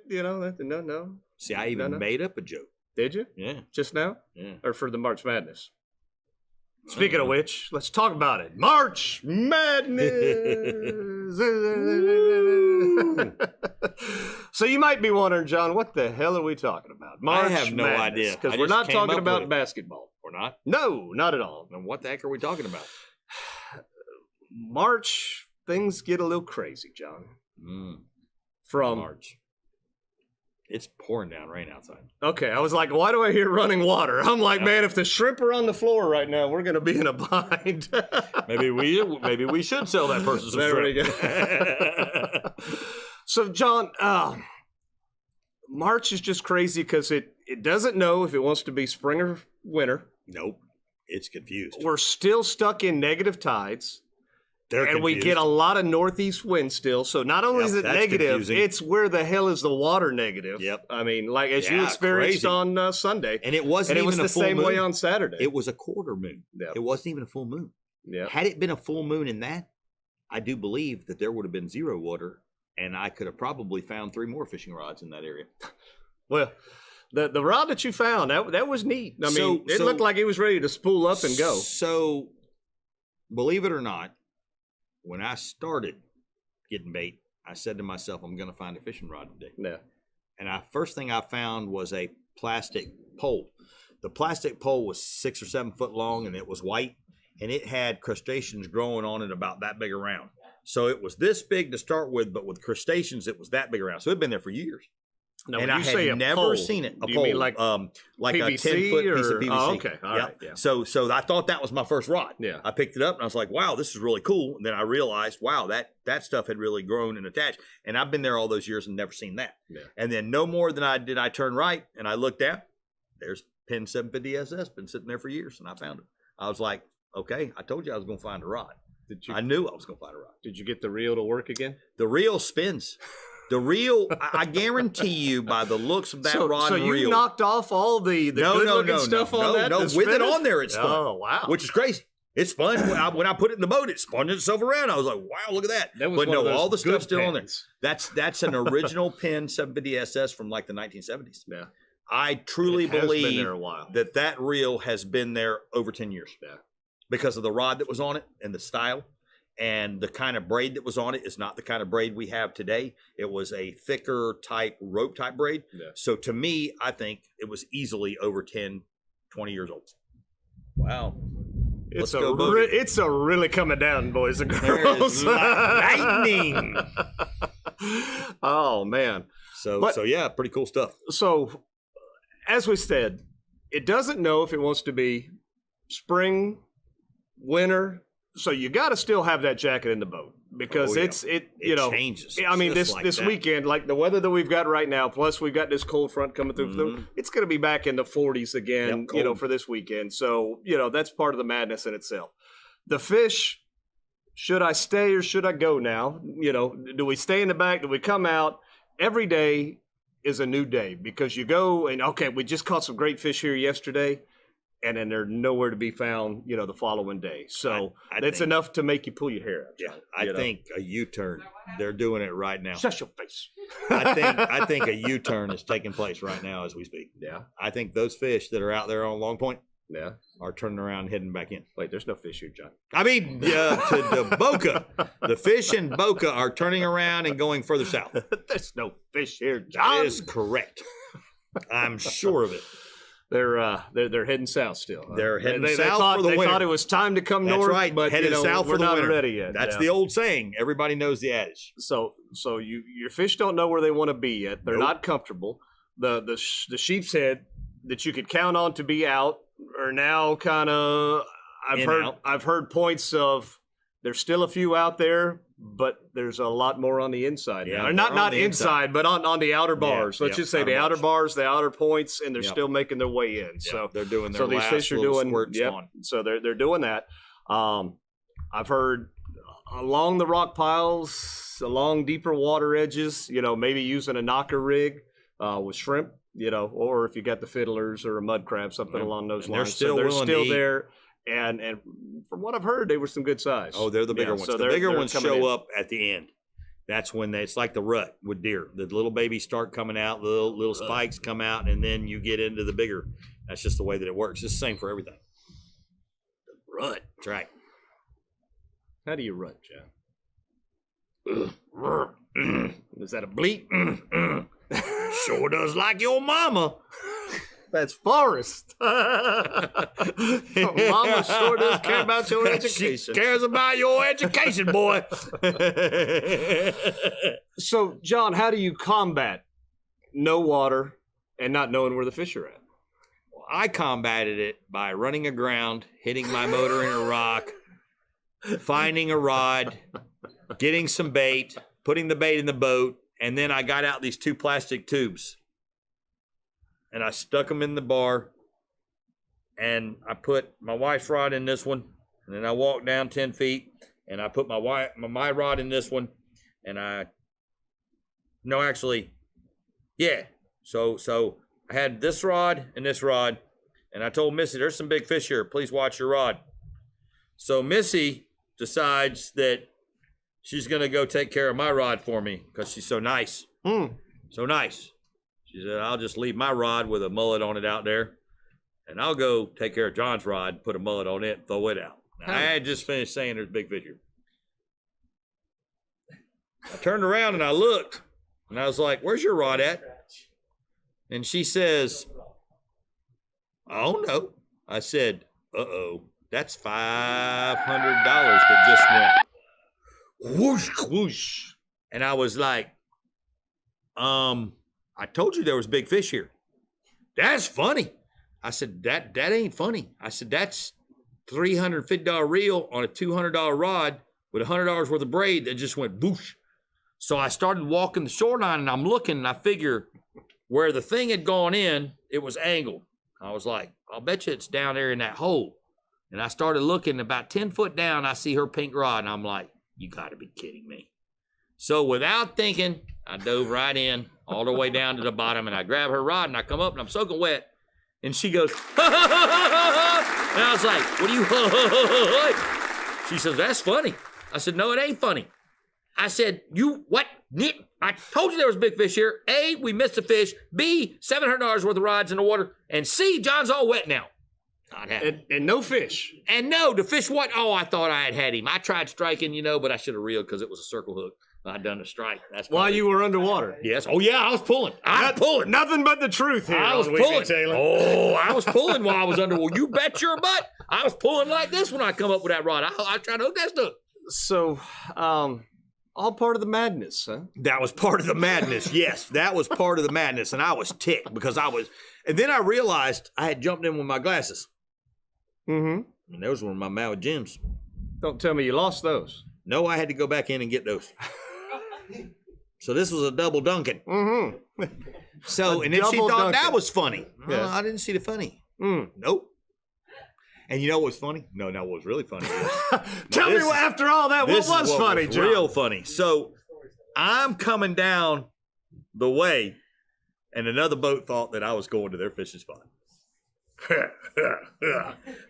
No. See, I even made up a joke. Did you? Yeah. Just now? Yeah. Or for the March Madness? Speaking of which, let's talk about it. March Madness. So you might be wondering, John, what the hell are we talking about? March I have no idea. Because we're not talking about basketball. We're not? No, not at all. Then what the heck are we talking about? March, things get a little crazy, John. From March. It's pouring down rain outside. Okay, I was like, why do I hear running water? I'm like, man, if the shrimp are on the floor right now, we're going to be in a bind. maybe we should sell that person some shrimp. There we go. So, John, March is just crazy because it doesn't know if it wants to be spring or winter. Nope, it's confused. We're still stuck in negative tides. And confused. We get a lot of northeast wind still. So not only is it negative, confusing. It's where the hell is the water negative? Yep. I mean, like as you experienced on Sunday. And it wasn't even the same way on Saturday. It was a quarter moon. Yep. It wasn't even a full moon. Yep. Had it been a full moon in that, I do believe that there would have been zero water, and I could have probably found 3 more fishing rods in that area. Well, the rod that you found, that was neat. I mean, it looked like it was ready to spool up and go. So, believe it or not, when I started getting bait, I said to myself, I'm going to find a fishing rod today. Yeah. And first thing I found was a plastic pole. The plastic pole was 6 or 7 foot long, and it was white, and it had crustaceans growing on it about that big around. So it was this big to start with, but with crustaceans, it was that big around. So it had been there for years. Now, and I had never seen it. Do you mean like a PVC 10-foot or? piece of PVC. Oh, okay, all right. Yeah. So I thought that was my first rod. Yeah. I picked it up and I was like, wow, this is really cool. And then I realized, wow, that stuff had really grown and attached. And I've been there all those years and never seen that. Yeah. And then no more than I turned right and I looked out. There's Pin 750 SS, been sitting there for years, and I found it. I was like, okay, I told you I was going to find a rod. I knew I was going to find a rod. Did you get the reel to work again? The reel spins. The reel, I guarantee you by the looks of that rod and reel. So you knocked off all the good-looking stuff on that? No, with it on there, it spun. Oh, wow. Which is crazy. It spun. When I put it in the boat, it spun itself around. I was like, wow, look at that. But no, all the stuff's still on there. That's an original Pin 750 SS from like the 1970s. Yeah. I truly believe been there a while. that reel has been there over 10 years. Yeah. Because of the rod that was on it and the style. And the kind of braid that was on it is not the kind of braid we have today. It was a thicker type rope type braid. Yeah. So to me, I think it was easily over 10, 20 years old. Wow. It's a really coming down, boys and girls. Lightning. Oh, man. So yeah, pretty cool stuff. So as we said, it doesn't know if it wants to be spring, winter. So you got to still have that jacket in the boat because it changes. I mean, this weekend, like the weather that we've got right now, plus we've got this cold front coming through. Mm-hmm. It's going to be back in the 40s again, for this weekend. So, that's part of the madness in itself. The fish, should I stay or should I go now? Do we stay in the back? Do we come out? Every day is a new day because you go and, okay, we just caught some great fish here yesterday. And then they're nowhere to be found, the following day. So it's enough to make you pull your hair out. Yeah, I think a U-turn. They're doing it right now. Shut your face. I think a U-turn is taking place right now as we speak. Yeah. I think those fish that are out there on Long Point, are turning around and heading back in. Wait, there's no fish here, John. I mean, to the Boca. The fish in Boca are turning around and going further south. There's no fish here, John. That is correct. I'm sure of it. They're heading south still. Huh? They're heading south for the winter. They thought it was time to come north. That's right. But headed south for the winter. We're not ready yet. That's the old saying. Everybody knows the adage. So your fish don't know where they want to be yet. They're not comfortable. The sheep's head that you could count on to be out are now kind of. I've heard points of there's still a few out there, but there's a lot more on the inside. Yeah, now. Not inside, but on the outer bars. Let's just say the outer bars, the outer points, and they're still making their way in. Yeah, so they're doing their these fish are doing squirt spawn. So they're doing that. I've heard along the rock piles, along deeper water edges, maybe using a knocker rig with shrimp, or if you got the fiddlers or a mud crab, something along those lines. They're still there. And from what I've heard, they were some good size. Oh, they're the bigger ones. So the bigger ones show up at the end. That's when it's like the rut with deer. The little babies start coming out, the little spikes come out, and then you get into the bigger. That's just the way that it works. It's the same for everything. Rut. That's right. How do you rut, John? Is that a bleat? Sure does like your mama. That's Forrest. Mama sure does care about your education. She cares about your education, boy. So, John, how do you combat no water and not knowing where the fish are at? I combated it by running aground, hitting my motor in a rock, finding a rod, getting some bait, putting the bait in the boat, and then I got out these 2 plastic tubes. And I stuck them in the bar, and I put my wife's rod in this one, and then I walked down 10 feet, and I put my rod in this one, and So I had this rod and this rod, and I told Missy, there's some big fish here. Please watch your rod. So Missy decides that she's going to go take care of my rod for me because she's so nice. So nice. She said, I'll just leave my rod with a mullet on it out there, and I'll go take care of John's rod, put a mullet on it, and throw it out. Now, I had just finished saying there's big fish here. I turned around and I looked, and I was like, where's your rod at? And she says, I don't know. I said, uh-oh, that's $500 that just went whoosh, whoosh. And I was like, I told you there was big fish here. That's funny. I said, that ain't funny. I said, that's $350 reel on a $200 rod with $100 worth of braid that just went boosh. So I started walking the shoreline, and I'm looking, and I figure where the thing had gone in, it was angled. I was like, I'll bet you it's down there in that hole. And I started looking, about 10 foot down, I see her pink rod, and I'm like, you got to be kidding me. So without thinking, I dove right in, all the way down to the bottom, and I grab her rod, and I come up, and I'm soaking wet. And she goes, and I was like, what are you, She says, that's funny. I said, no, it ain't funny. I said, you, what? I told you there was big fish here. A, we missed a fish. B, $700 worth of rods in the water. And C, John's all wet now. Not happy. And no fish. And no, the fish, what? Oh, I thought I had him. I tried striking, but I should have reeled because it was a circle hook. I'd done a strike. That's while you were underwater. Yes. Oh, yeah, I was pulling. Nothing but the truth here. I was pulling. Oh, I was pulling while I was underwater. You bet your butt. I was pulling like this when I come up with that rod. I tried to hook that stuff. So, all part of the madness, huh? That was part of the madness. Yes, that was part of the madness. And I was ticked because and then I realized I had jumped in with my glasses. Mm-hmm. And those were my Maui Jims. Don't tell me you lost those. No, I had to go back in and get those. So this was a double dunking. Mm-hmm. So, and then she thought that was funny. Yeah. No, I didn't see the funny. Nope. And you know what was funny? No, what was really funny is, tell me after all that, what was funny, John? Real funny. So I'm coming down the way, and another boat thought that I was going to their fishing spot.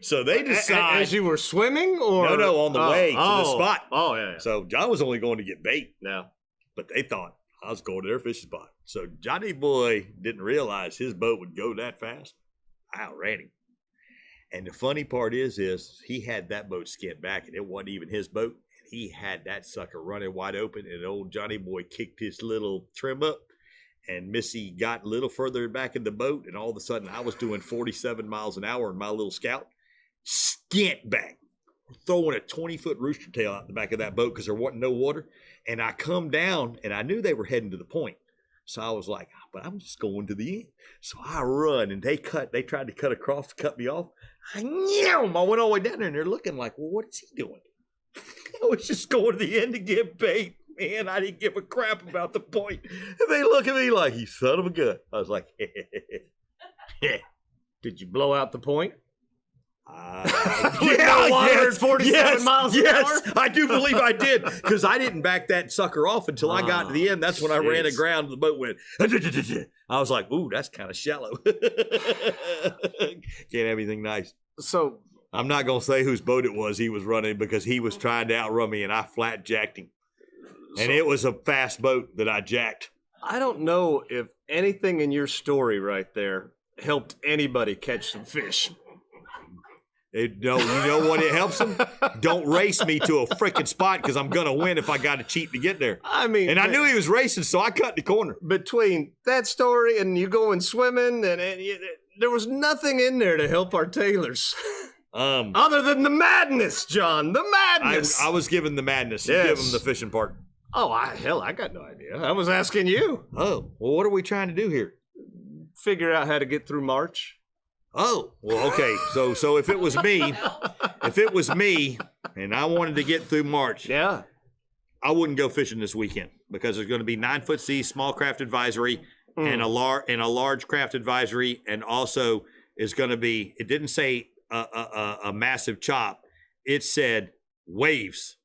So they decide. As you were swimming, or no, on the way to the spot. Oh, yeah. So John was only going to get bait now, but they thought I was going to their fishing spot. So Johnny Boy didn't realize his boat would go that fast. I outran him. And the funny part is he had that boat skinned back, and it wasn't even his boat. And he had that sucker running wide open, and old Johnny Boy kicked his little trim up, and Missy got a little further back in the boat, and all of a sudden I was doing 47 miles an hour in my little Scout, skint back, throwing a 20-foot rooster tail out the back of that boat because there wasn't no water. And I come down, and I knew they were heading to the point. So I was like, but I'm just going to the end. So I run, and they tried to cut across to cut me off. I went all the way down there, and they're looking like, well, what is he doing? I was just going to the end to get bait. Man, I didn't give a crap about the point. And they look at me like, you son of a gun. I was like, Did you blow out the point? Yes, 47 miles an hour? I do believe I did, because I didn't back that sucker off until I got to the end. That's when I ran aground and the boat went. I was like, ooh, that's kind of shallow. Can't have anything nice. So I'm not going to say whose boat it was he was running, because he was trying to outrun me, and I flat jacked him. And it was a fast boat that I jacked. I don't know if anything in your story right there helped anybody catch some fish. You know what it helps them? Don't race me to a freaking spot because I'm going to win if I got to cheat to get there. I mean, and I knew he was racing, so I cut the corner. Between that story and you going swimming, and there was nothing in there to help our tailors. Other than the madness, John, the madness. I was given the madness. You give them the fishing part. Oh, I got no idea. I was asking you. Oh, well, what are we trying to do here? Figure out how to get through March. Oh, well, okay. So if it was me, and I wanted to get through March, I wouldn't go fishing this weekend because there's going to be 9-foot sea small craft advisory and a large craft advisory, and also is going to be. It didn't say a massive chop. It said waves.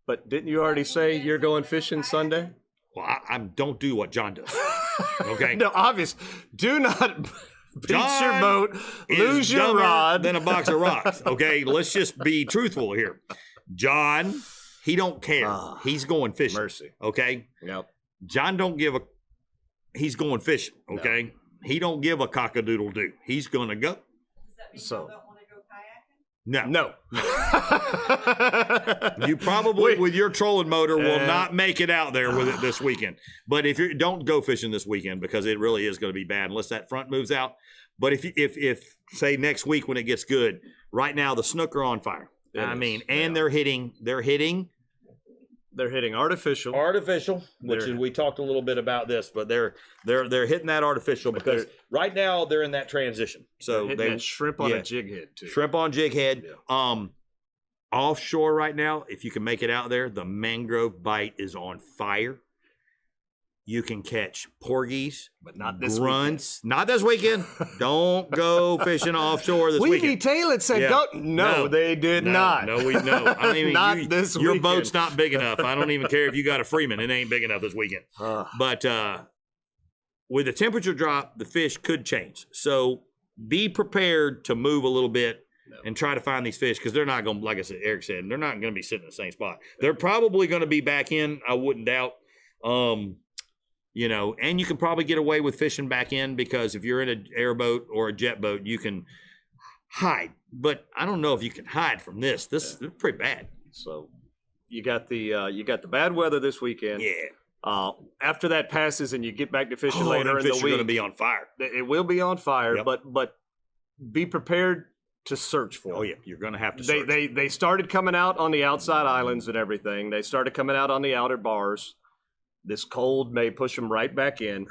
But didn't you already say you're going fishing Sunday? Well, I don't do what John does. Okay. No, obvious. Do not. Beach your boat, lose your rod. Than a box of rocks. Okay, let's just be truthful here. John, he don't care. He's going fishing. Mercy. Okay. Yep. John don't give a. He's going fishing. Okay. No. He don't give a cock-a-doodle do. He's gonna go. Does that mean you don't want to go kayaking? No. You probably with your trolling motor will not make it out there with it this weekend. But if you don't go fishing this weekend because it really is going to be bad unless that front moves out. But if say next week when it gets good, right now the snook are on fire. They're hitting artificial, we talked a little bit about this, but they're hitting that artificial because right now they're in that transition. So they shrimp on a jig head too. Shrimp on jig head. Yeah. Offshore right now, if you can make it out there, the mangrove bite is on fire. You can catch porgies, but not this grunts. Weekend. Not this weekend. Don't go fishing offshore this weekend. Tailin said, no, they did not. No, I don't even. Not this your weekend. Boat's not big enough. I don't even care if you got a Freeman. It ain't big enough this weekend. But with the temperature drop, the fish could change. So be prepared to move a little bit and try to find these fish because they're not going to, like I said, Eric said, they're not going to be sitting in the same spot. They're probably going to be back in. I wouldn't doubt. And you can probably get away with fishing back in because if you're in an airboat or a jet boat, you can hide. But I don't know if you can hide from this. This is pretty bad. So you got the bad weather this weekend. Yeah. After that passes and you get back to fishing later in the week, are going to be on fire. It will be on fire. Yep. But be prepared to search for them. Oh yeah, you're going to have to search. They started coming out on the outside islands and everything. They started coming out on the outer bars. This cold may push them right back in.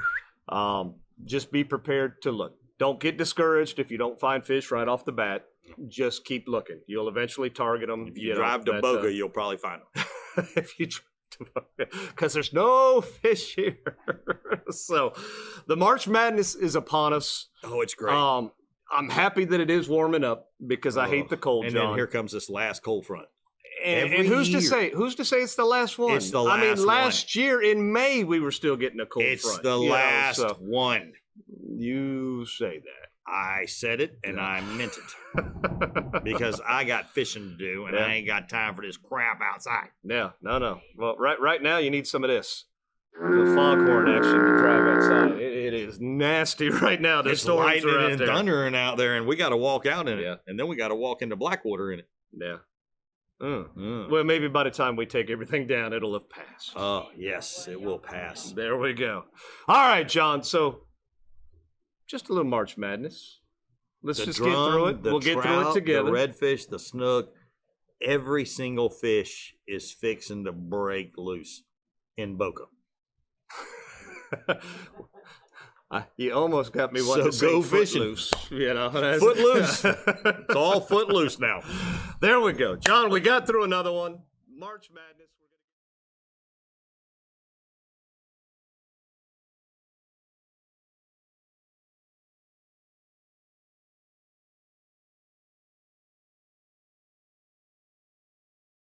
Just be prepared to look. Don't get discouraged if you don't find fish right off the bat. Just keep looking. You'll eventually target them. If you drive to Boca, you'll probably find them. If you drive to Boca, because there's no fish here. So the March Madness is upon us. Oh, it's great. I'm happy that it is warming up because I hate the cold, and John. Then here comes this last cold front. And who's to say it's the last one? It's the last one. Last year in May we were still getting a cold front. It's the last one. You say that. I said it and I meant it. Because I got fishing to do and I ain't got time for this crap outside. Yeah, no. Well, right now you need some of this. The foghorn action to drive outside. It is nasty right now. The storms are out and there. Thundering out there, and we got to walk out in it, and then we got to walk into Blackwater in it. Yeah. Well, maybe by the time we take everything down, it'll have passed. Oh, yes, it will pass. There we go. All right, John. So, just a little March Madness. Let's get through it. We'll get through it together. The redfish, the snook, every single fish is fixing to break loose in Boca. You almost got me wanting to say go fishing. Loose. Footloose. It's all footloose now. There we go. John, we got through another one. March Madness.